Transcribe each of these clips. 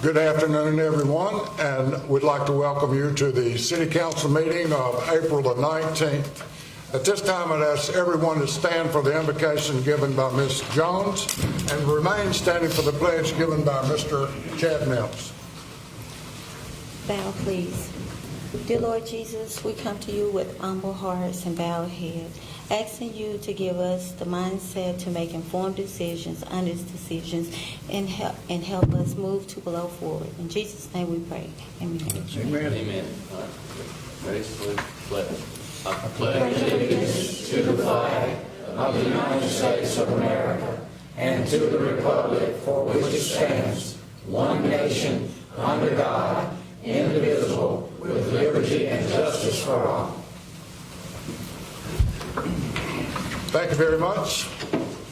Good afternoon, everyone, and we'd like to welcome you to the City Council meeting of April the 19th. At this time, I'd ask everyone to stand for the invocation given by Ms. Jones and remain standing for the pledge given by Mr. Chad Mills. Bow, please. Dear Lord Jesus, we come to you with humble hearts and bowed heads, asking you to give us the mindset to make informed decisions, honest decisions, and help us move Tupelo forward. In Jesus' name we pray. Amen. Amen. Amen. Ready to pledge. I pledge allegiance to the flag of the United States of America and to the republic for which it stands, one nation, under God, indivisible, with liberty and justice for all. Thank you very much.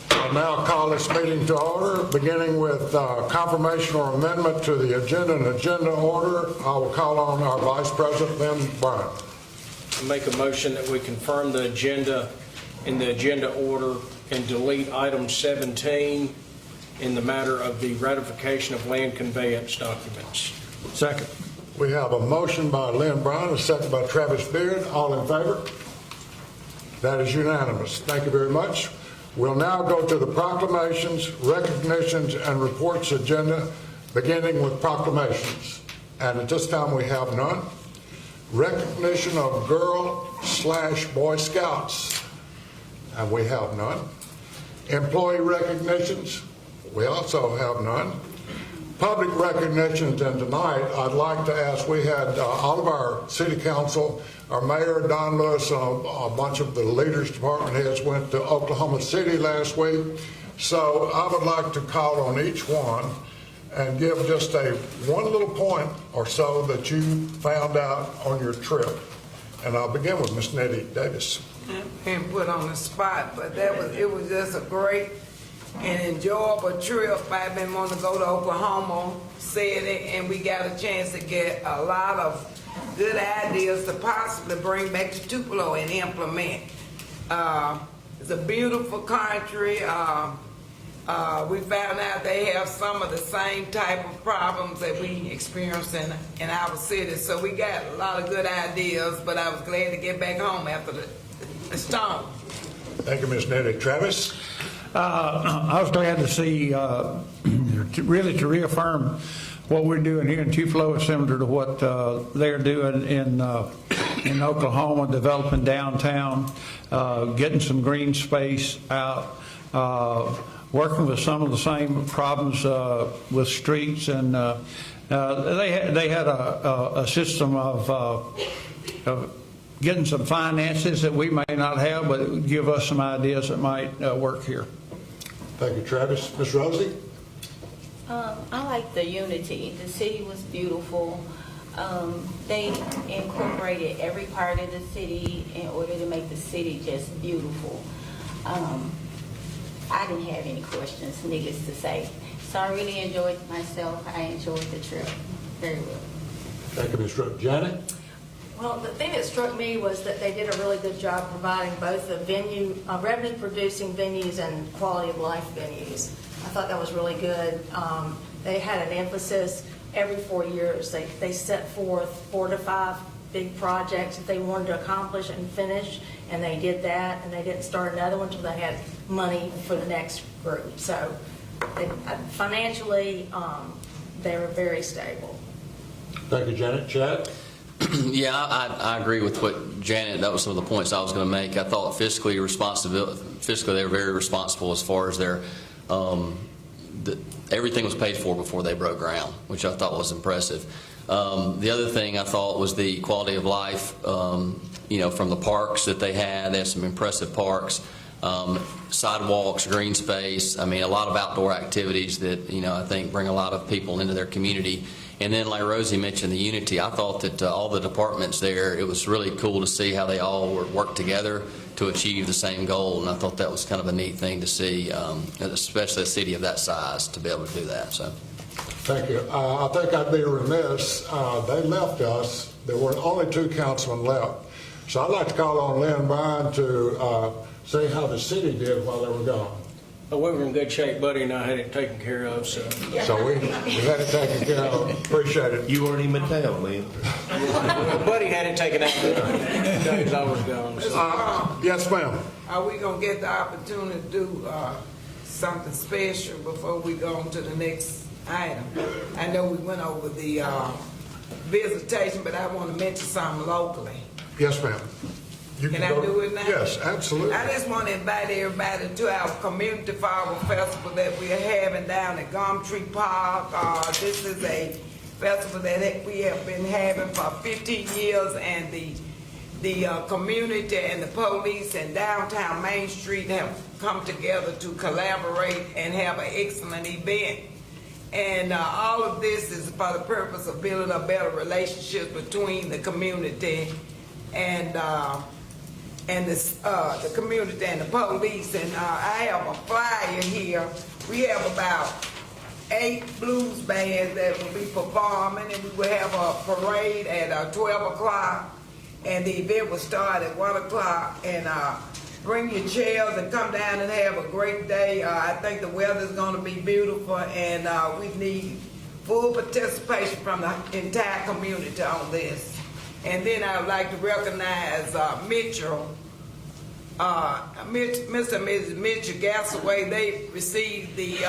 I'll now call this meeting to order, beginning with confirmation or amendment to the agenda and agenda order. I will call on our Vice President, Lynn Bryant. I make a motion that we confirm the agenda in the agenda order and delete item 17 in the matter of the ratification of land conveyance documents. Second. We have a motion by Lynn Bryant, a second by Travis Beard. All in favor? That is unanimous. Thank you very much. We'll now go to the proclamations, recognitions, and reports agenda, beginning with proclamations. And at this time, we have none. Recognition of Girl/Boy Scouts, and we have none. Employee recognitions, we also have none. Public recognitions, and tonight I'd like to ask, we had all of our city council, our mayor, Don Lewis, and a bunch of the leaders, department heads went to Oklahoma City last week. So I would like to call on each one and give just one little point or so that you found out on your trip. And I'll begin with Miss Nettie Davis. And put on the spot, but it was just a great and enjoyable trip. I've been wanting to go to Oklahoma, said it, and we got a chance to get a lot of good ideas to possibly bring back to Tupelo and implement. It's a beautiful country. We found out they have some of the same type of problems that we experience in our city. So we got a lot of good ideas, but I was glad to get back home after the storm. Thank you, Ms. Nettie. Travis? I was glad to see, really to reaffirm what we're doing here in Tupelo is similar to what they're doing in Oklahoma, developing downtown, getting some green space out, working with some of the same problems with streets, and they had a system of getting some finances that we may not have, but give us some ideas that might work here. Thank you, Travis. Ms. Rosie? I like the unity. The city was beautiful. They incorporated every part of the city in order to make the city just beautiful. I didn't have any questions, needless to say. So I really enjoyed myself. I enjoyed the trip very well. Thank you, Ms. Rosie. Janet? Well, the thing that struck me was that they did a really good job providing both the venue, revenue-producing venues and quality-of-life venues. I thought that was really good. They had an emphasis every 4 years. They set forth 4 to 5 big projects that they wanted to accomplish and finish, and they did that, and they didn't start another one until they had money for the next group. So financially, they were very stable. Thank you, Janet. Chad? Yeah, I agree with what Janet, that was some of the points I was going to make. I thought fiscally they were very responsible as far as their, everything was paid for before they broke ground, which I thought was impressive. The other thing I thought was the quality of life, from the parks that they had. They had some impressive parks, sidewalks, green space. I mean, a lot of outdoor activities that, I think bring a lot of people into their community. And then, like Rosie mentioned, the unity. I thought that all the departments there, it was really cool to see how they all worked together to achieve the same goal. And I thought that was kind of a neat thing to see, especially a city of that size, to be able to do that. So, Thank you. I think I'd be remiss. They left us. There were only 2 councilmen left. So I'd like to call on Lynn Bryan to see how the city did while they were gone. We were in good shape. Buddy and I had it taken care of, so. So we had it taken care of. Appreciate it. You weren't even in town, man. Buddy had it taken out the days I was gone. So. Yes, ma'am. Are we gonna get the opportunity to do something special before we go on to the next item? I know we went over the visitation, but I want to mention something locally. Yes, ma'am. You Can I go- do it now? Yes, absolutely. I just want to invite everybody to our community farmer festival that we are having down at Gumtree Park. This is a festival that we have been having for 15 years, and the community and the police and downtown Main Street have come together to collaborate and have an excellent event. And all of this is for the purpose of building a better relationship between the community and the community and the police. And I have a flyer here. We have about 8 blues bands that will be performing, and we will have a parade at 12 o'clock, and the event will start at 1 o'clock. And bring your chairs and come down and have a great day. I think the weather's going to be beautiful, and we need full participation from the entire community on this. And then I would like to recognize Mitchell, Mr. and Mrs. Mitchell Gasaway. They received the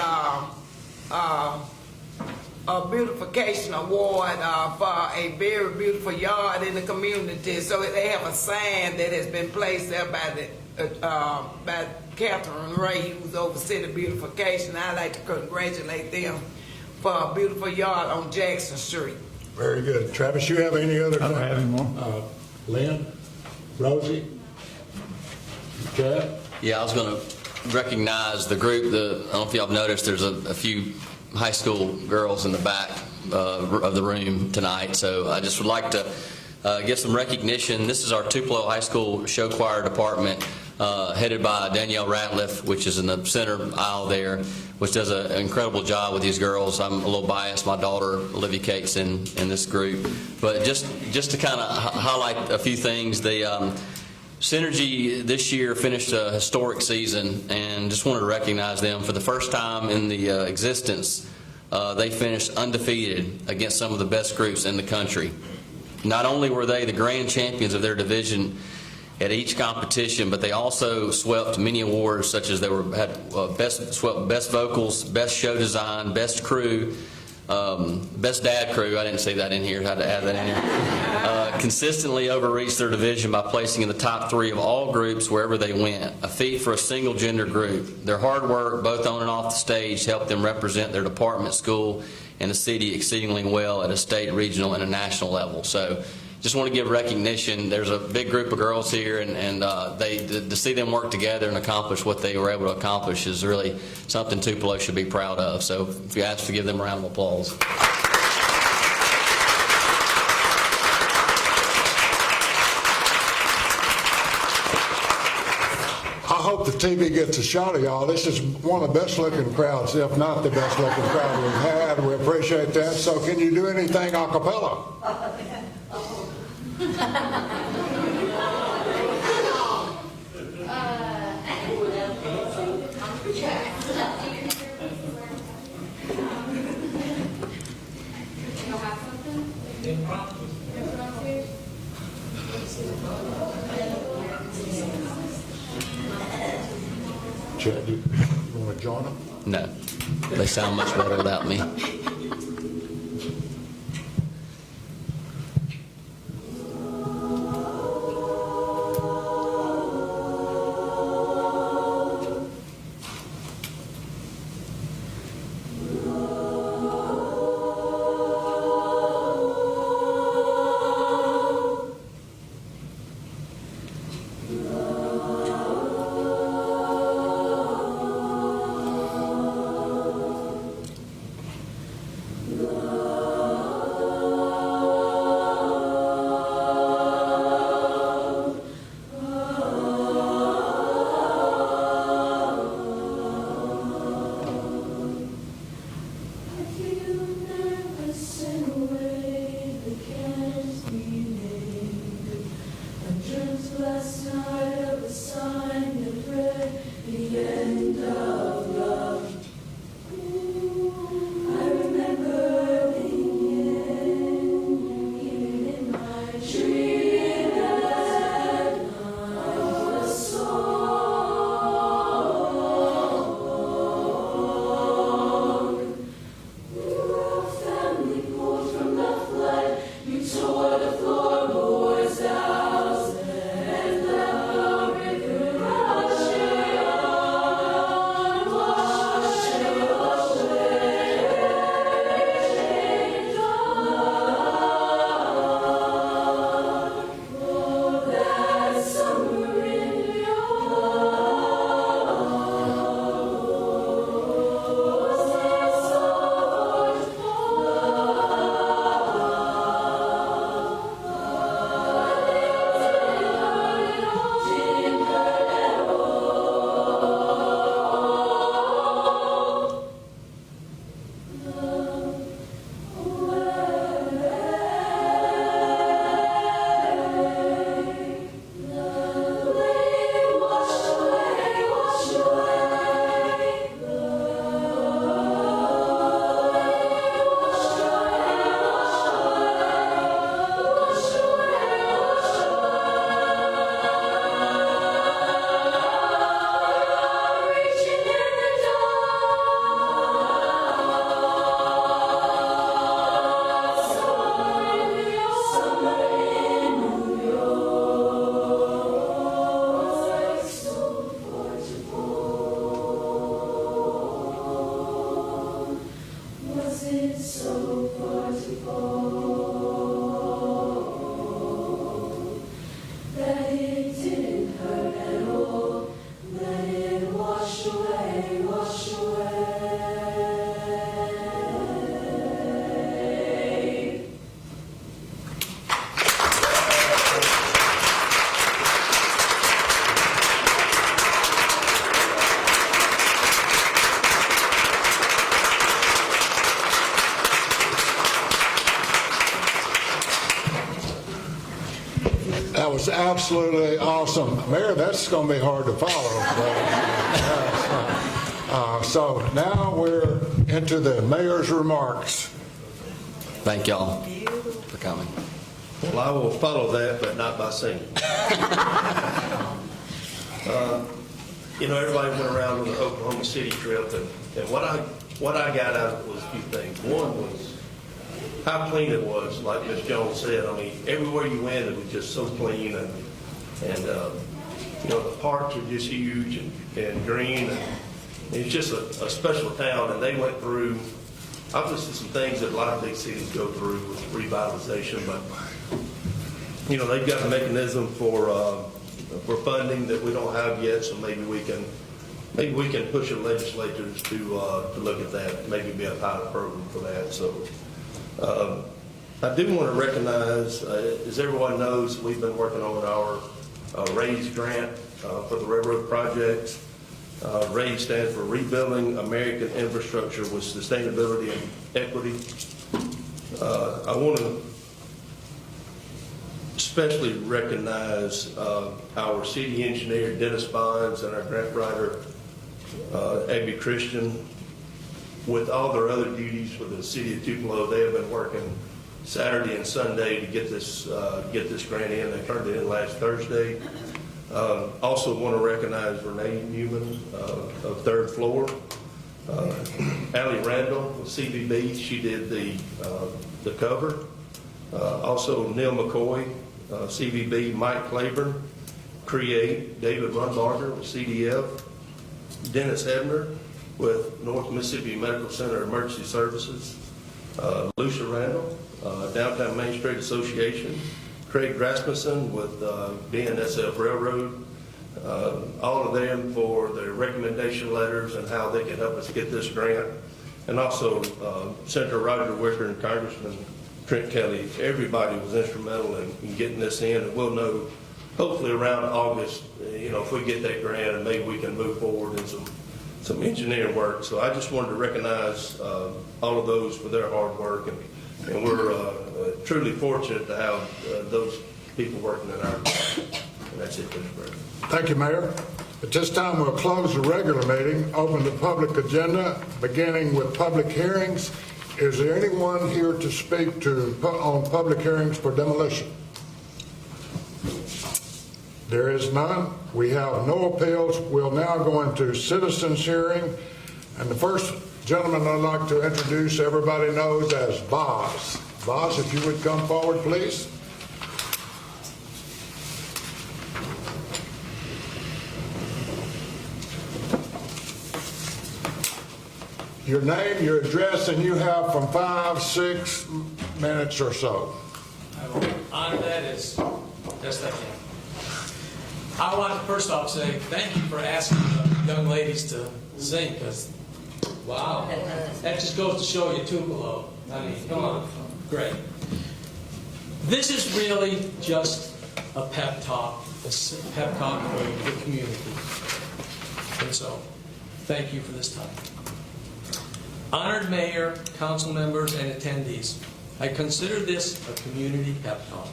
beautification award for a very beautiful yard in the community. So they have a sign that has been placed there by Catherine Ray, who's over city beautification. I'd like to congratulate them for a beautiful yard on Jackson Street. Very good. Travis, you have any other? I don't have any more. Lynn? Rosie? Chad? Yeah, I was going to recognize the group. I don't know if y'all have noticed, there's a few high school girls in the back of the room tonight. So I just would like to give some recognition. This is our Tupelo High School show choir department, headed by Danielle Ratliff, which is in the center aisle there, which does an incredible job with these girls. I'm a little biased. My daughter, Olivia Cates, in this group. But just to kind of highlight a few things, the Synergy this year finished a historic season, and just wanted to recognize them. For the first time in the existence, they finished undefeated against some of the best groups in the country. Not only were they the grand champions of their division at each competition, but they also swept many awards, such as swept best vocals, best show design, best crew, best dad crew. I didn't see that in here. I had to add that in here. Consistently overreached their division by placing in the top 3 of all groups wherever they went, a feat for a single gender group. Their hard work, both on and off the stage, helped them represent their department, school, and the city exceedingly well at a state, regional, and a national level. So just want to give recognition. There's a big group of girls here, and to see them work together and accomplish what they were able to accomplish is really something Tupelo should be proud of. So if you ask to give them a round of applause. I hope the TV gets a shot of y'all. This is one of the best looking crowds, if not the best looking crowd we've had. We appreciate that. So can you do anything a cappella? Chad, you want to join them? No, they sound much better without me. was absolutely awesome. Mayor, that's going to be hard to follow. So now we're into the mayor's remarks. Thank y'all for coming. Well, I will follow that, but not by singing. Everybody went around on the Oklahoma City trip, and what I got out of it was a few things. One was how clean it was, like Ms. Jones said. I mean, everywhere you went, it was just so clean, and the parks are just huge and green, and it's just a special town. And they went through, obviously, some things that a lot of big cities go through with revitalization, but they've got a mechanism for funding that we don't have yet, so maybe we can push the legislators to look at that, maybe be a pilot program for that. So I do want to recognize, as everyone knows, we've been working on our RAISE grant for the railroad projects. RAISE stands for Rebuilding American Infrastructure with Sustainability and Equity. I want to especially recognize our city engineer, Dennis Bonds, and our grant writer, Abby Christian. With all their other duties for the city of Tupelo, they have been working Saturday and Sunday to get this grant in. They turned it in last Thursday. Also want to recognize Renee Newman of Third Floor. Allie Randall with CVB, she did the cover. Also Neil McCoy, CVB, Mike Claiborne, Create, David Runbarger with CDF, Dennis Ebner with North Mississippi Medical Center Emergency Services, Lucia Randall, Downtown Main Street Association, Craig Rasmussen with BNSF Railroad, all of them for their recommendation letters and how they can help us get this grant. And also Senator Roger Wicker and Congressman Trent Kelly. Everybody was instrumental in getting this in, and we'll know hopefully around August, if we get that grant, and maybe we can move forward in some engineering work. So I just wanted to recognize all of those for their hard work, and we're truly fortunate to have those people working in our department. And that's it, Mr. President. Thank you, Mayor. At this time, we'll close the regular meeting, open the public agenda, beginning with public hearings. Is there anyone here to speak on public hearings for demolition? There is none. We have no appeals. We'll now go into citizens hearing. And the first gentleman I'd like to introduce, everybody knows as Boz. Boz, if you would come forward, please. Your name, your address, and you have from 5-6 minutes or so. I will honor that as best I can. I want to first off say thank you for asking the young ladies to sing, because, wow, that just goes to show you Tupelo. I mean, come on, great. This is really just a pep talk for the community. And so, thank you for this time. Honored Mayor, council members, and attendees, I consider this a community pep talk.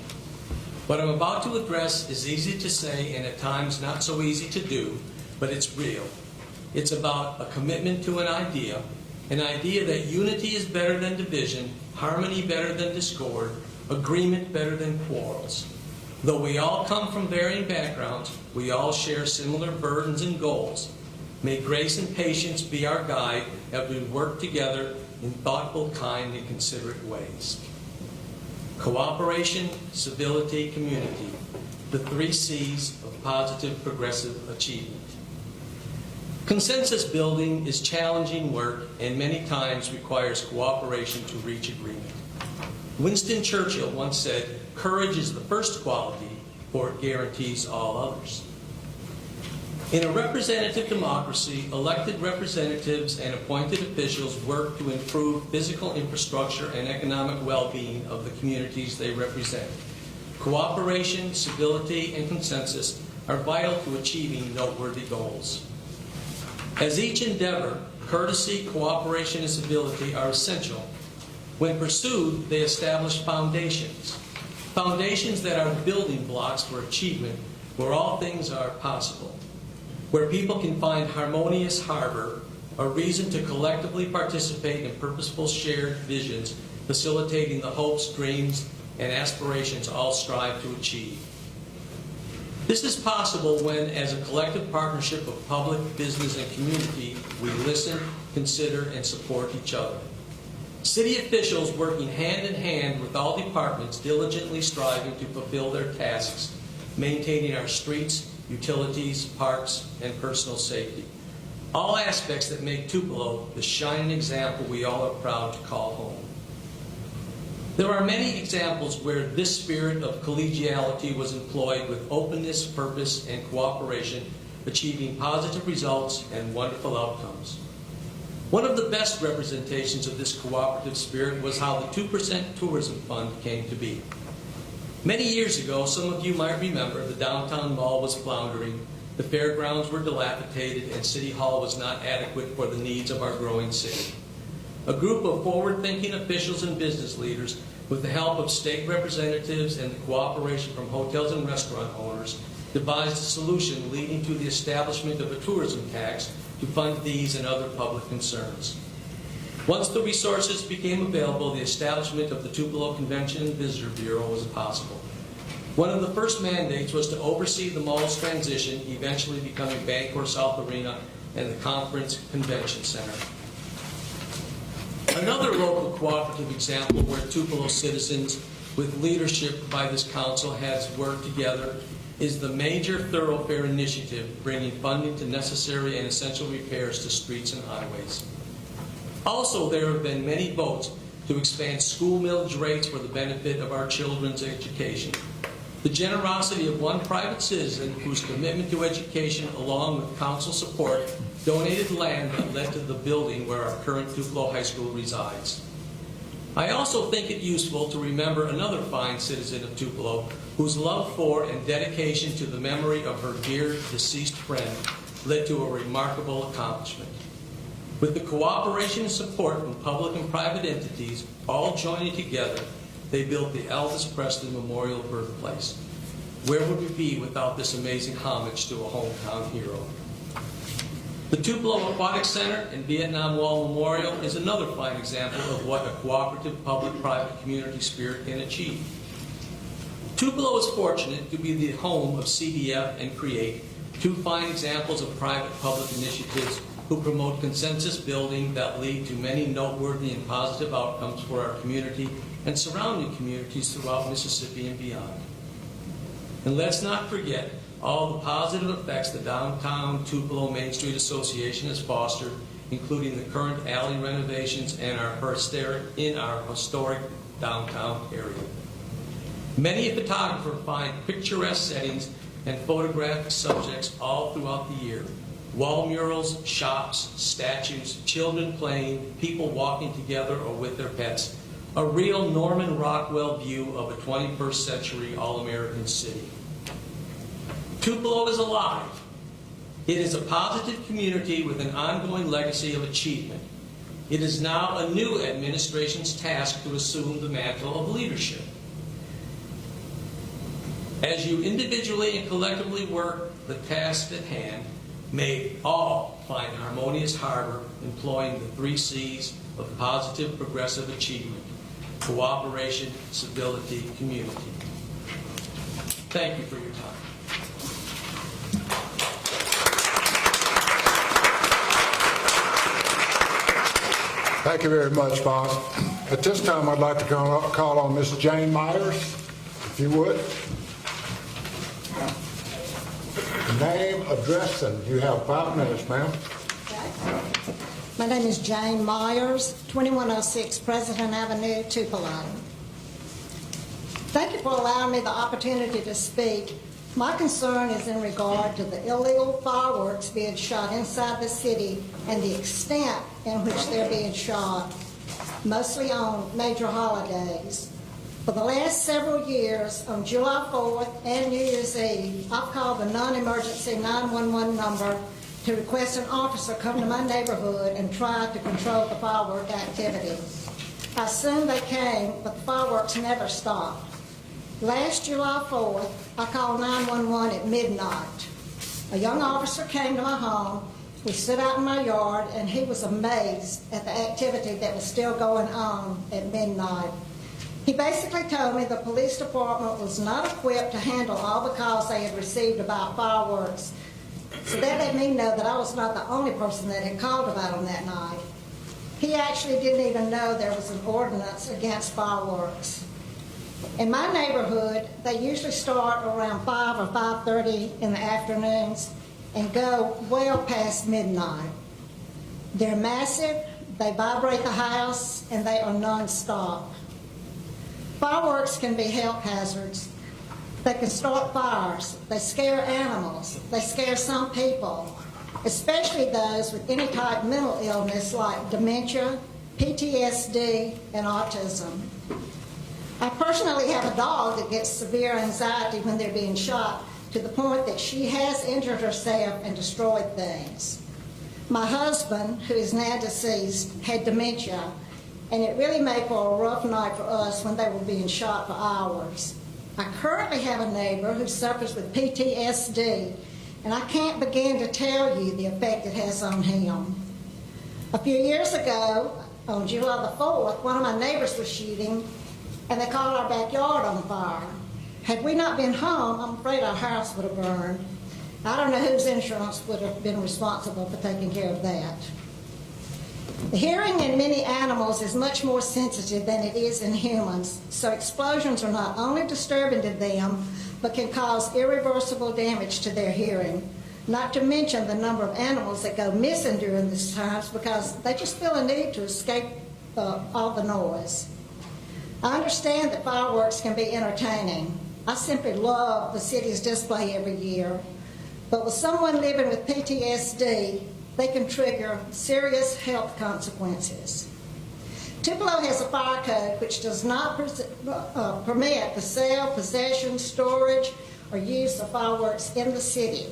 What I'm about to address is easy to say and at times not so easy to do, but it's real. It's about a commitment to an idea that unity is better than division, harmony better than discord, agreement better than quarrels. Though we all come from varying backgrounds, we all share similar burdens and goals. May grace and patience be our guide as we work together in thoughtful, kind, and considerate ways. Cooperation, civility, community, the 3 C's of positive progressive achievement. Consensus building is challenging work and many times requires cooperation to reach agreement. Winston Churchill once said, "Courage is the first quality, for it guarantees all others." In a representative democracy, elected representatives and appointed officials work to improve physical infrastructure and economic well-being of the communities they represent. Cooperation, civility, and consensus are vital to achieving noteworthy goals. As each endeavor, courtesy, cooperation, and civility are essential. When pursued, they establish foundations. Foundations that are building blocks for achievement where all things are possible. Where people can find harmonious harbor, a reason to collectively participate in purposeful shared visions, facilitating the hopes, dreams, and aspirations all strive to achieve. This is possible when, as a collective partnership of public, business, and community, we listen, consider, and support each other. City officials working hand in hand with all departments diligently striving to fulfill their tasks, maintaining our streets, utilities, parks, and personal safety. All aspects that make Tupelo the shining example we all are proud to call home. There are many examples where this spirit of collegiality was employed with openness, purpose, and cooperation, achieving positive results and wonderful outcomes. One of the best representations of this cooperative spirit was how the 2% Tourism Fund came to be. Many years ago, some of you might remember, the downtown mall was floundering, the fairgrounds were dilapidated, and City Hall was not adequate for the needs of our growing city. A group of forward-thinking officials and business leaders, with the help of state representatives and the cooperation from hotels and restaurant owners, devised a solution leading to the establishment of a tourism tax to fund these and other public concerns. Once the resources became available, the establishment of the Tupelo Convention and Visitor Bureau was possible. One of the first mandates was to oversee the mall's transition, eventually becoming Bancorp South Arena and the Conference Convention Center. Another local cooperative example where Tupelo citizens, with leadership by this council, has worked together is the Major Thoroughfare Initiative, bringing funding to necessary and essential repairs to streets and highways. Also, there have been many votes to expand school millage rates for the benefit of our children's education. The generosity of one private citizen whose commitment to education, along with council support, donated land that led to the building where our current Tupelo High School resides. I also think it useful to remember another fine citizen of Tupelo whose love for and dedication to the memory of her dear deceased friend led to a remarkable accomplishment. With the cooperation and support from public and private entities, all joining together, they built the Elvis Presley Memorial Birthplace. Where would we be without this amazing homage to a hometown hero? The Tupelo Aquatic Center and Vietnam Wall Memorial is another fine example of what a cooperative public-private community spirit can achieve. Tupelo is fortunate to be the home of CDF and CREATE, two fine examples of private-public initiatives who promote consensus building that lead to many noteworthy and positive outcomes for our community and surrounding communities throughout Mississippi and beyond. And let's not forget all the positive effects the Downtown Tupelo Main Street Association has fostered, including the current alley renovations and our historic downtown area. Many photographers find picturesque settings and photographic subjects all throughout the year. Wall murals, shops, statues, children playing, people walking together or with their pets. A real Norman Rockwell view of a 21st century all-American city. Tupelo is alive. It is a positive community with an ongoing legacy of achievement. It is now a new administration's task to assume the mantle of leadership. As you individually and collectively work the task at hand, may all find harmonious harbor employing the 3 C's of positive progressive achievement: cooperation, civility, community. Thank you for your time. Thank you very much, Bob. At this time, I'd like to call on Miss Jane Myers, if you would. Name, address, and you have 5 minutes, ma'am. My name is Jane Myers, 2106 President Avenue, Tupelo. Thank you for allowing me the opportunity to speak. My concern is in regard to the illegal fireworks being shot inside the city and the extent in which they're being shot, mostly on major holidays. For the last several years, on July 4th and New Year's Eve, I've called the non-emergency 911 number to request an officer come to my neighborhood and try to control the firework activity. I assume they came, but the fireworks never stopped. Last July 4th, I called 911 at midnight. A young officer came to my home. We stood out in my yard, and he was amazed at the activity that was still going on at midnight. He basically told me the police department was not equipped to handle all the calls they had received about fireworks. So that let me know that I was not the only person that had called about them that night. He actually didn't even know there was an ordinance against fireworks. In my neighborhood, they usually start around 5 or 5:30 in the afternoons and go well past midnight. They're massive, they vibrate the house, and they are nonstop. Fireworks can be health hazards. They can start fires, they scare animals, they scare some people, especially those with any type of mental illness like dementia, PTSD, and autism. I personally have a dog that gets severe anxiety when they're being shot, to the point that she has injured herself and destroyed things. My husband, who is now deceased, had dementia, and it really made for a rough night for us when they were being shot for hours. I currently have a neighbor who suffers with PTSD, and I can't begin to tell you the effect it has on him. A few years ago, on July the 4th, one of my neighbors was shooting, and they caught our backyard on fire. Had we not been home, I'm afraid our house would have burned. I don't know whose insurance would have been responsible for taking care of that. The hearing in many animals is much more sensitive than it is in humans, so explosions are not only disturbing to them, but can cause irreversible damage to their hearing. Not to mention the number of animals that go missing during these times because they just feel a need to escape all the noise. I understand that fireworks can be entertaining. I simply love the city's display every year. But with someone living with PTSD, they can trigger serious health consequences. Tupelo has a fire code which does not permit the sale, possession, storage, or use of fireworks in the city.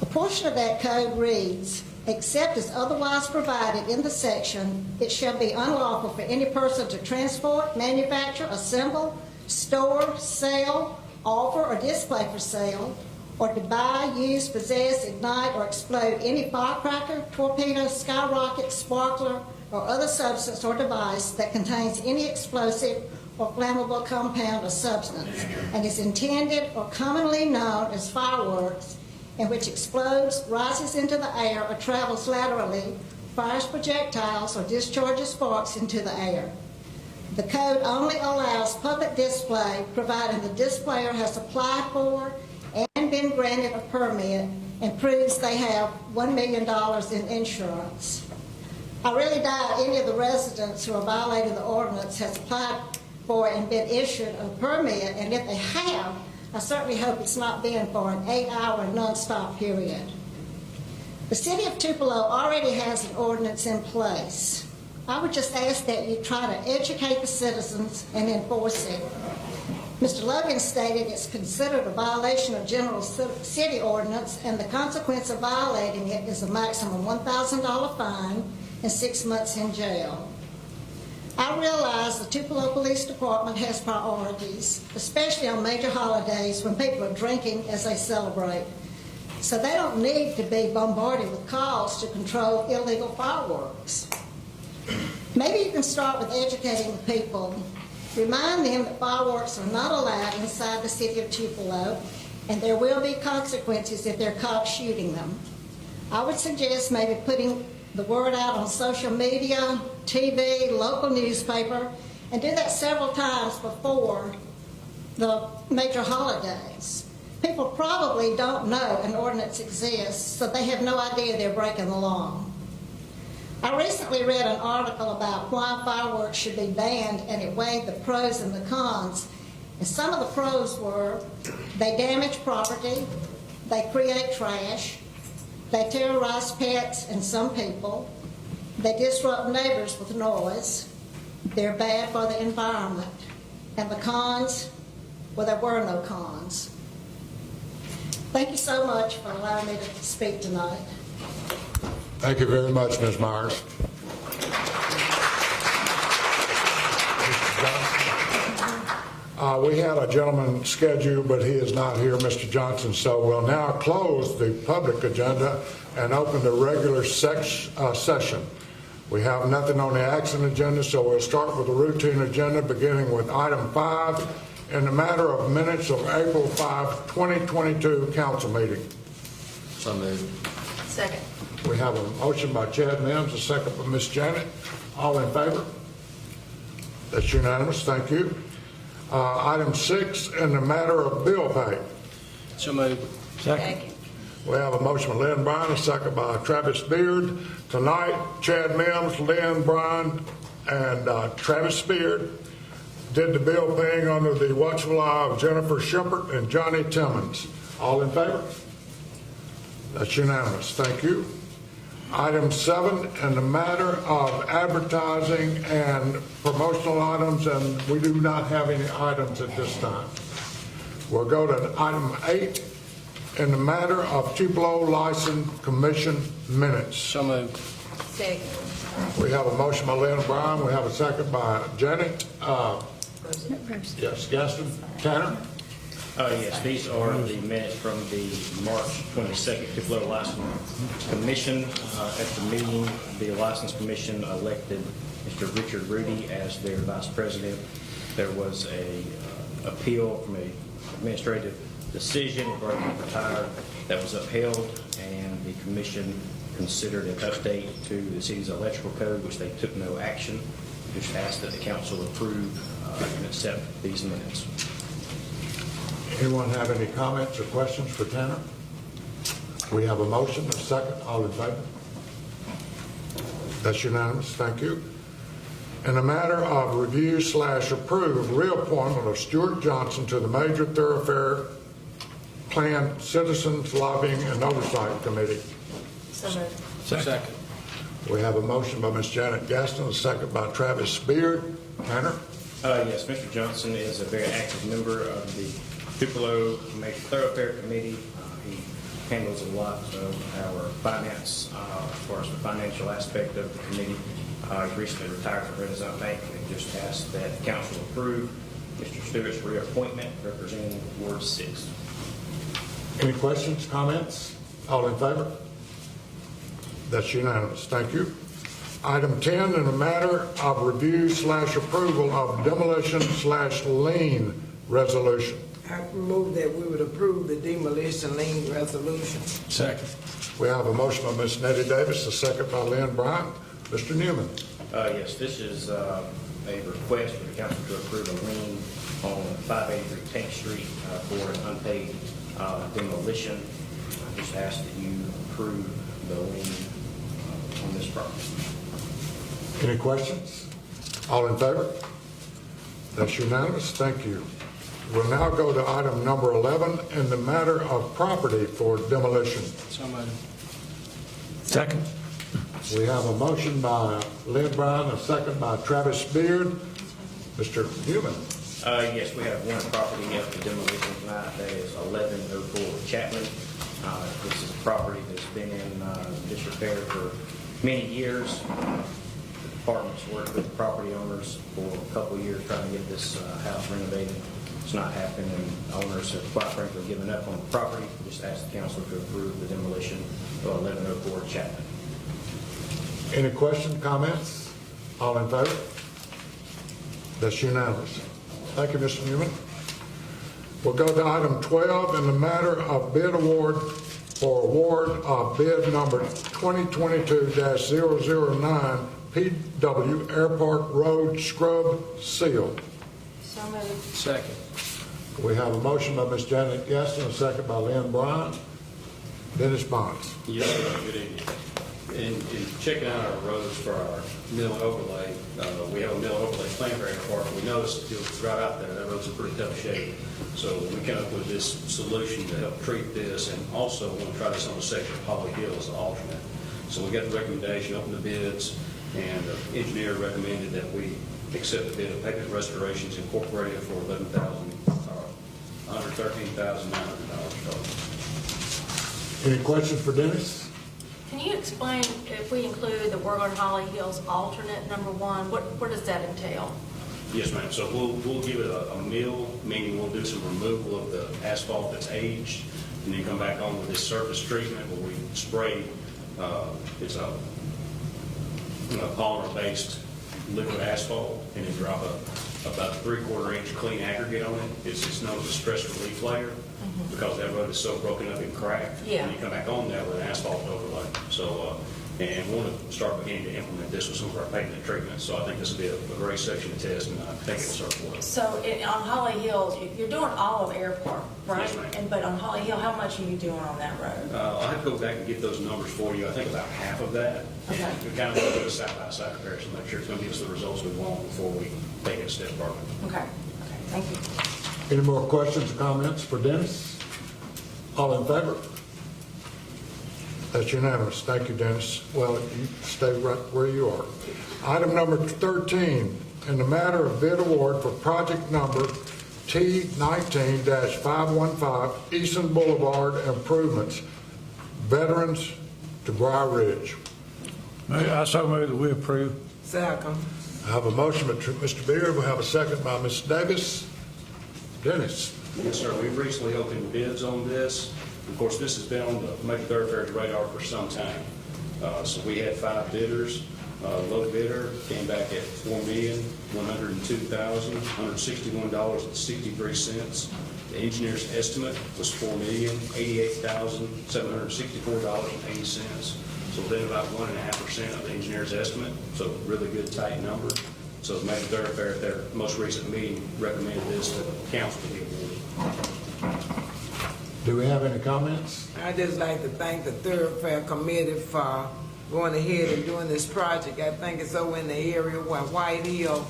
A portion of that code reads, except as otherwise provided in the section, it shall be unlawful for any person to transport, manufacture, assemble, store, sell, offer, or display for sale, or to buy, use, possess, ignite, or explode any firecracker, torpedo, skyrocket, sparkler, or other substance or device that contains any explosive or flammable compound or substance and is intended or commonly known as fireworks, and which explodes, rises into the air, or travels laterally, fires projectiles, or discharges sparks into the air. The code only allows public display provided the displayer has applied for and been granted a permit and proves they have $1 million in insurance. I really doubt any of the residents who are violating the ordinance has applied for and been issued a permit, and if they have, I certainly hope it's not been for an 8-hour nonstop period. The city of Tupelo already has an ordinance in place. I would just ask that you try to educate the citizens and enforce it. Mr. Logan stated it's considered a violation of general city ordinance, and the consequence of violating it is a maximum $1,000 fine and 6 months in jail. I realize the Tupelo Police Department has priorities, especially on major holidays when people are drinking as they celebrate. So they don't need to be bombarded with calls to control illegal fireworks. Maybe you can start with educating the people. Remind them that fireworks are not allowed inside the city of Tupelo, and there will be consequences if they're caught shooting them. I would suggest maybe putting the word out on social media, TV, local newspaper, and do that several times before the major holidays. People probably don't know an ordinance exists, so they have no idea they're breaking the law. I recently read an article about why fireworks should be banned, and it weighed the pros and the cons. And some of the pros were they damage property, they create trash, they terrorize pets and some people, they disrupt neighbors with noise, they're bad for the environment. And the cons, well, there were no cons. Thank you so much for allowing me to speak tonight. Thank you very much, Ms. Myers. We had a gentleman scheduled, but he is not here, Mr. Johnson, so we'll now close the public agenda and open the regular session. We have nothing on the action agenda, so we'll start with the routine agenda, beginning with item 5, in the matter of minutes of April 5, 2022 council meeting. So moved. Second. We have a motion by Chad Mims, a second by Ms. Janet. All in favor? That's unanimous, thank you. Item 6, in the matter of bill pay. So moved. Second. We have a motion by Lynn Bryan, a second by Travis Beard. Tonight, Chad Mims, Lynn Bryan, and Travis Beard did the bill paying under the watchful eye of Jennifer Shepard and Johnny Timmons. All in favor? That's unanimous. Thank you. Item 7, in the matter of advertising and promotional items, and we do not have any items at this time. We'll go to item 8, in the matter of Tupelo License Commission minutes. So moved. Second. We have a motion by Lynn Bryan. We have a second by Janet. Yes, Gaston Tanner. Yes, these are the minutes from the March 22nd Tupelo License Commission. At the meeting, the License Commission elected Mr. Richard Rudy as their vice president. There was a appeal from an administrative decision regarding the retired that was upheld, and the commission considered an update to the city's electrical code, which they took no action. Just asked that the council approve and accept these minutes. Anyone have any comments or questions for Tanner? We have a motion, a second. All in favor? That's unanimous. Thank you. In the matter of review/approve reappointment of Stuart Johnson to the Major Thoroughfare Plan Citizens Lobbying and Oversight Committee. So moved. Second. We have a motion by Ms. Janet Gaston, a second by Travis Beard. Tanner? Yes, Mr. Johnson is a very active member of the Tupelo Major Thoroughfare Committee. He handles a lot of our finance, as far as the financial aspect of the committee. He's recently retired from Renaissance Bank, and just asked that the council approve Mr. Stewart's reappointment representing Ward 6. Any questions, comments? All in favor? That's unanimous. Thank you. Item 10, in the matter of review/approval of demolition/lien resolution. I move that we would approve the demolition lien resolution. Second. We have a motion by Ms. Nettie Davis, a second by Lynn Bryant. Mr. Newman. Yes, this is a request for the council to approve a lien on 583 10th Street for an unpaid demolition. I just ask that you approve the lien on this property. Any questions? All in favor? That's unanimous. Thank you. We'll now go to item number 11 in the matter of property for demolition. So moved. Second. We have a motion by Lynn Bryan, a second by Travis Beard. Mr. Newman. Yes, we have one property up for demolition tonight. That is 1104 Chapman. This is a property that's been in disrepair for many years. The department's worked with the property owners for a couple of years trying to get this house renovated. It's not happening, and owners have quite frankly given up on the property. Just ask the council to approve the demolition of 1104 Chapman. Any questions, comments? All in favor? That's unanimous. Thank you, Mr. Newman. We'll go to item 12 in the matter of bid award for award of bid number 2022-009 PW Airport Road Scrub Seal. So moved. Second. We have a motion by Ms. Janet Gaston, a second by Lynn Bryan. Dennis Bonds. Yes, sir. Good evening. In checking out our roads for our mill overlay, we have a mill overlay plan for Airport. We noticed if you drive out there, that road's in pretty tough shape. So we came up with this solution to help treat this, and also want to try this on the section of Holly Hill as an alternate. So we got the recommendation, opened the bids, and the engineer recommended that we accept the bid of Pavement Restorations Incorporated for under $13,900. Any questions for Dennis? Can you explain, if we include the work on Holly Hills alternate number one, what does that entail? Yes, ma'am. So we'll give it a mill, meaning we'll do some removal of the asphalt that's aged, and then come back on with this surface treatment where we spray, it's a polymer-based liquid asphalt, and then drop about a 3/4 inch clean aggregate on it. It's known as a stress relief layer because that road is so broken up and cracked. Yeah. And you come back on that with an asphalt overlay. So, and we want to start beginning to implement this with some of our pavement treatments. So I think this will be a great section to test, and I think it'll serve well. So on Holly Hill, you're doing all of Air Park, right? Yes, ma'am. But on Holly Hill, how much are you doing on that road? I'll have to go back and get those numbers for you. I think about half of that. Okay. And we kind of want to do a side-by-side comparison, make sure it's going to give us the results we want before we take it a step further. Okay, thank you. Any more questions or comments for Dennis? All in favor? That's unanimous. Thank you, Dennis. Well, you stay right where you are. Item number 13, in the matter of bid award for project number T19-515 Eastern Boulevard Improvements, Veterans to Briar Ridge. I so move that we approve. Second. I have a motion by Mr. Beard. We have a second by Ms. Davis. Dennis. Yes, sir. We've recently opened bids on this. Of course, this has been on the major thoroughfares radar for some time. So we had 5 bidders. Low bidder came back at $4,102,161.63. The engineer's estimate was $4,088,764.80. So within about 1.5% of the engineer's estimate. So really good, tight number. So the major thoroughfare at their most recent meeting recommended this to the council to be awarded. Do we have any comments? I'd just like to thank the Thoroughfare Committee for going ahead and doing this project. I think it's over in the area where White Hill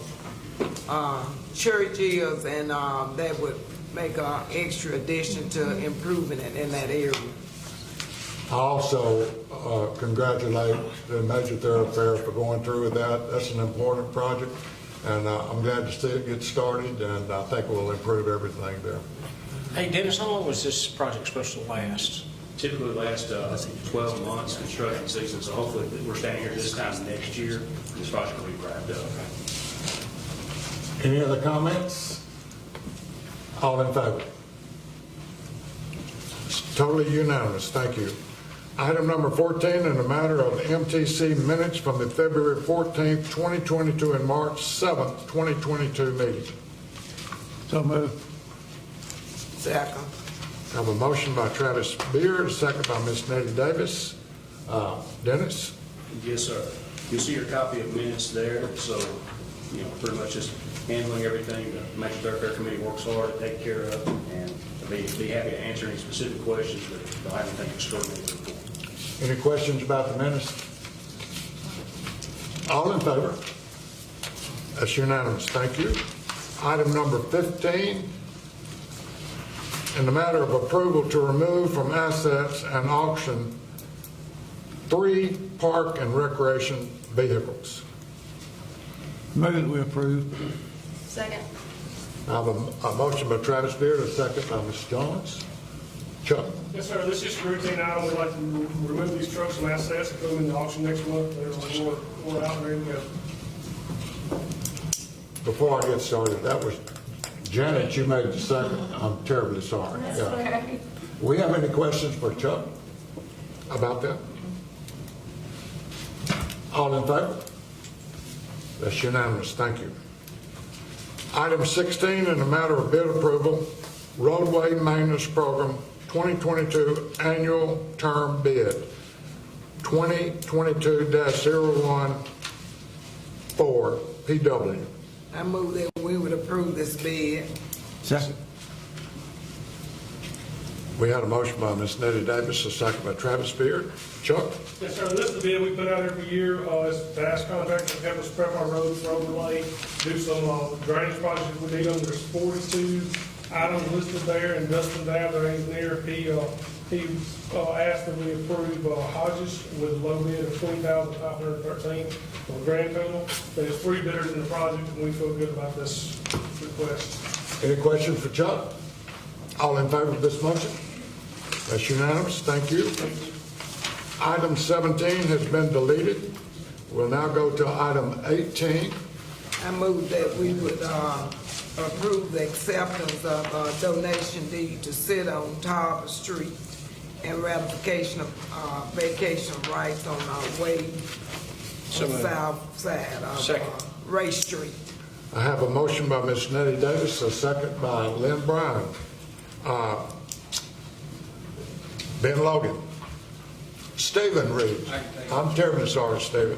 Church is, and that would make an extra addition to improving it in that area. I also congratulate the Major Thoroughfare for going through with that. That's an important project, and I'm glad to see it get started, and I think we'll improve everything there. Hey, Dennis, how long was this project supposed to last? Typically last 12 months construction season, so hopefully we're standing here this time next year, this project will be wrapped up. Any other comments? All in favor? It's totally unanimous. Thank you. Item number 14, in the matter of MTC minutes from the February 14th, 2022 and March 7th, 2022 meetings. So move. Second. I have a motion by Travis Beard, a second by Ms. Nettie Davis. Dennis? Yes, sir. You'll see your copy of minutes there, so, pretty much just handling everything the Major Thoroughfare Committee works hard to take care of, and I'll be happy to answer any specific questions, but don't have anything extraordinary to report. Any questions about the minutes? All in favor? That's unanimous. Thank you. Item number 15, in the matter of approval to remove from assets and auction 3 park and recreation vehicles. Move that we approve. Second. I have a motion by Travis Beard, a second by Ms. Jones. Chuck? Yes, sir. This is just a routine item. We'd like to remove these trucks from assets and put them in the auction next month. There's more out there. Before I get started, that was Janet, you made the second. I'm terribly sorry. Yeah. We have any questions for Chuck about that? All in favor? That's unanimous. Thank you. Item 16, in the matter of bid approval, roadway maintenance program 2022 annual term bid 2022-014 PW. I move that we would approve this bid. Second. We had a motion by Ms. Nettie Davis, a second by Travis Beard. Chuck? Yes, sir. This is the bid we put out every year. It's to ask contractors to help us prep our roads for overlay, do some drainage projects if we need them. There's 42 items listed there, and Dustin Dab, our engineer, he asked that we approve Hodges with a low bid of $20,513 for the grand total. There's 3 bidders in the project, and we feel good about this request. Any questions for Chuck? All in favor of this motion? That's unanimous. Thank you. Item 17 has been deleted. We'll now go to item 18. I move that we would approve the acceptance of donation deed to sit on Tarver Street and ratification of vacation rights on Wade, So moved. south side of Second. Ray Street. I have a motion by Ms. Nettie Davis, a second by Lynn Bryan. Ben Logan. Stephen Reed. I'm terribly sorry, Stephen.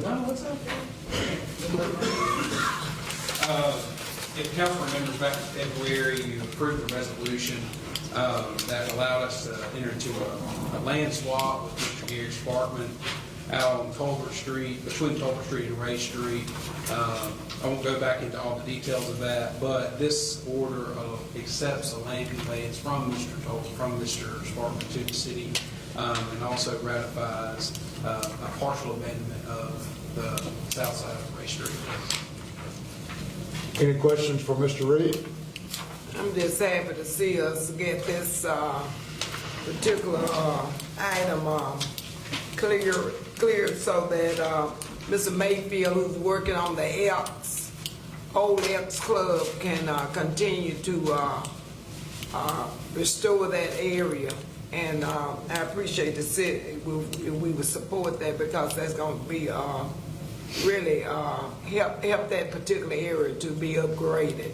If council remembers back in February, you approved a resolution that allowed us to enter into a land swap with Mr. Gary Sparkman out on Culver Street, between Culver Street and Ray Street. I won't go back into all the details of that, but this order accepts a land conveyance from Mr. Sparkman to the city, and also ratifies a partial abandonment of the south side of Ray Street. Any questions for Mr. Reed? I'm just happy to see us get this particular item cleared so that Mr. Mayfield, who's working on the Old Elks Club, can continue to restore that area. And I appreciate the city, we would support that, because that's going to be really help that particular area to be upgraded.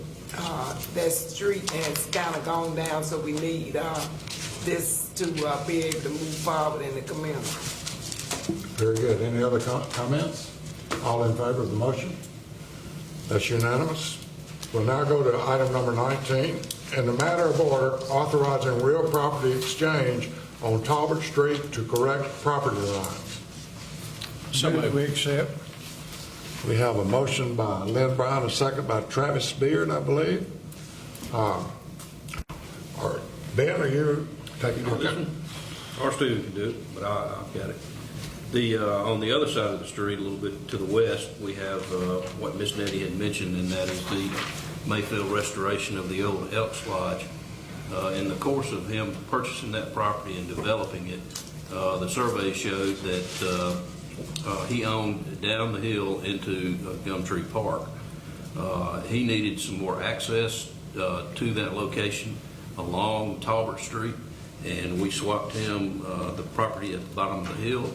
That street has kind of gone down, so we need this to be able to move forward in the community. Very good. Any other comments? All in favor of the motion? That's unanimous. We'll now go to item number 19. In the matter of order, authorizing real property exchange on Talbot Street to correct property lines. So we accept. We have a motion by Lynn Brown, a second by Travis Beard, I believe. Ben, are you taking your turn? Our student can do it, but I've got it. On the other side of the street, a little bit to the west, we have what Miss Nettie had mentioned, and that is the Mayfield restoration of the old Elks Lodge. In the course of him purchasing that property and developing it, the survey showed that he owned down the hill into Gumtree Park. He needed some more access to that location along Talbot Street, and we swapped him the property at the bottom of the hill,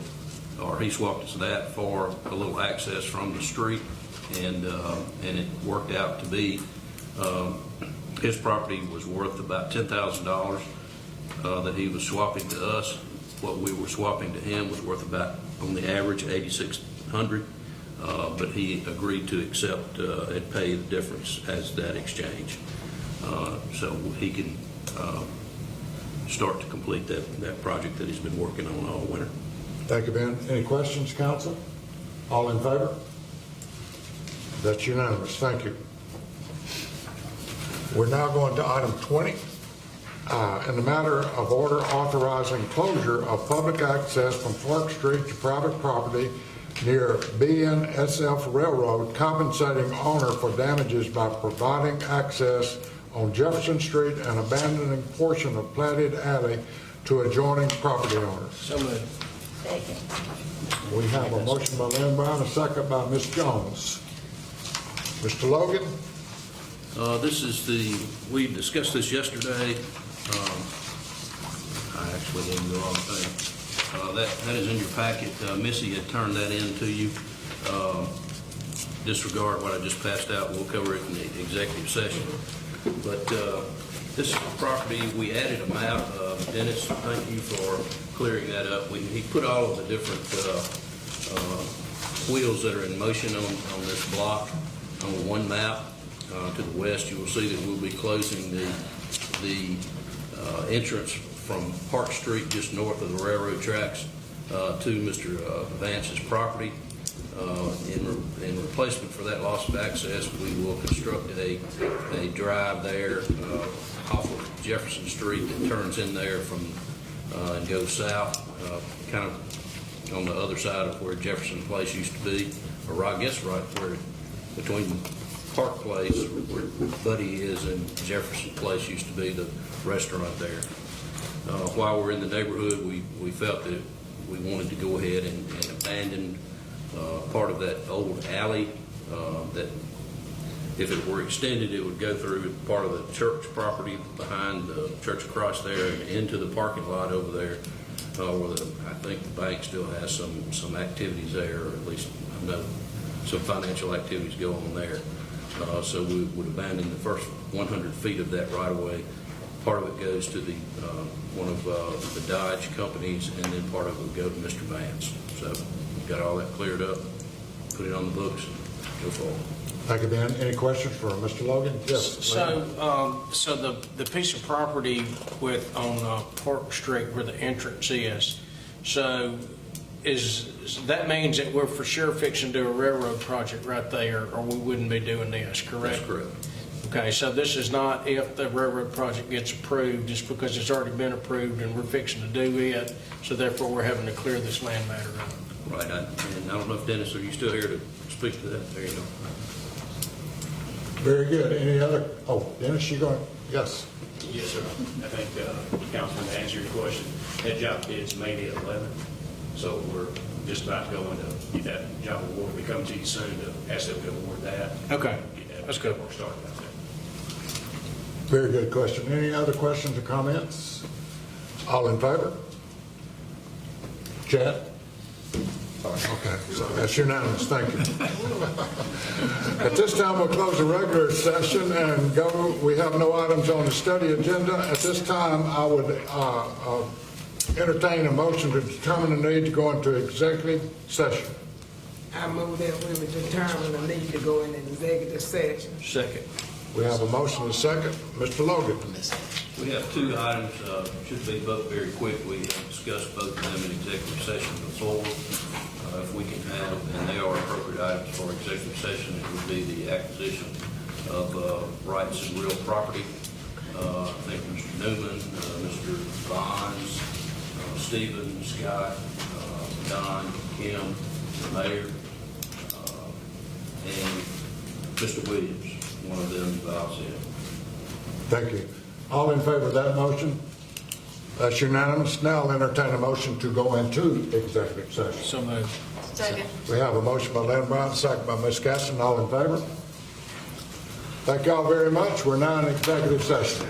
or he swapped us that for a little access from the street, and it worked out to be his property was worth about $10,000 that he was swapping to us. What we were swapping to him was worth about, on the average, $8,600, but he agreed to accept and pay the difference as that exchange, so he can start to complete that project that he's been working on all winter. Thank you, Ben. Any questions, council? All in favor? That's unanimous. Thank you. We're now going to item 20. In the matter of order authorizing closure of public access from Clark Street to private property near BNSF Railroad, compensating owner for damages by providing access on Jefferson Street and abandoning portion of platted alley to adjoining property owners. So moved. Second. We have a motion by Lynn Brown, a second by Ms. Jones. Mr. Logan? We discussed this yesterday. I actually didn't do the wrong thing. That is in your packet. Missy had turned that in to you. Disregard what I just passed out. We'll cover it in the executive session. But this property, we added a map. Dennis, thank you for clearing that up. He put all of the different wheels that are in motion on this block on one map. To the west, you will see that we'll be closing the entrance from Park Street, just north of the railroad tracks, to Mr. Vance's property. In replacement for that loss of access, we will construct a drive there off of Jefferson Street that turns in there from and goes south, kind of on the other side of where Jefferson Place used to be, or I guess right where between Park Place, where Buddy is, and Jefferson Place used to be the restaurant there. While we're in the neighborhood, we felt that we wanted to go ahead and abandon part of that old alley that If it were extended, it would go through part of the church property behind the church across there and into the parking lot over there, where I think the bank still has some activities there, or at least I know some financial activities go on there. So we would abandon the first 100 feet of that right of way. Part of it goes to the one of the Dodge companies, and then part of it would go to Mr. Vance. So we've got all that cleared up, put it on the books, and go forward. Thank you, Ben. Any questions for Mr. Logan? Yes. So the piece of property on Park Street where the entrance is, so that means that we're for sure fixing to do a railroad project right there, or we wouldn't be doing this, correct? That's correct. Okay, so this is not if the railroad project gets approved, just because it's already been approved and we're fixing to do it, so therefore we're having to clear this land matter up. Right. And I don't know if Dennis, are you still here to speak to that? There you go. Very good. Any other? Oh, Dennis, you going? Yes. Yes, sir. I think, Councilman, to answer your question, that job bid's May the 11th, so we're just about to go into get that job award. We come to you soon to ask them to award that. Okay, Get that that's good. work started out there. Very good question. Any other questions or comments? All in favor? Chad? Okay, so that's unanimous. Thank you. At this time, we'll close the regular session and go. We have no items on the study agenda. At this time, I would entertain a motion to determine the need to go into executive session. I move that we would determine the need to go into executive session. Second. We have a motion and a second. Mr. Logan. We have two items, should be both very quick. We have discussed both of them in executive session before. If we can have, and they are appropriate items for executive session, it would be the acquisition of rights and real property. I think Mr. Newman, Mr. Bonds, Stephen, Scott, Don, Kim, the mayor, and Mr. Williams, one of them involves in. Thank you. All in favor of that motion? That's unanimous. Now I'll entertain a motion to go into executive session. So moved. Second. We have a motion by Lynn Brown, second by Ms. Gaston. All in favor? Thank y'all very much. We're now in executive session.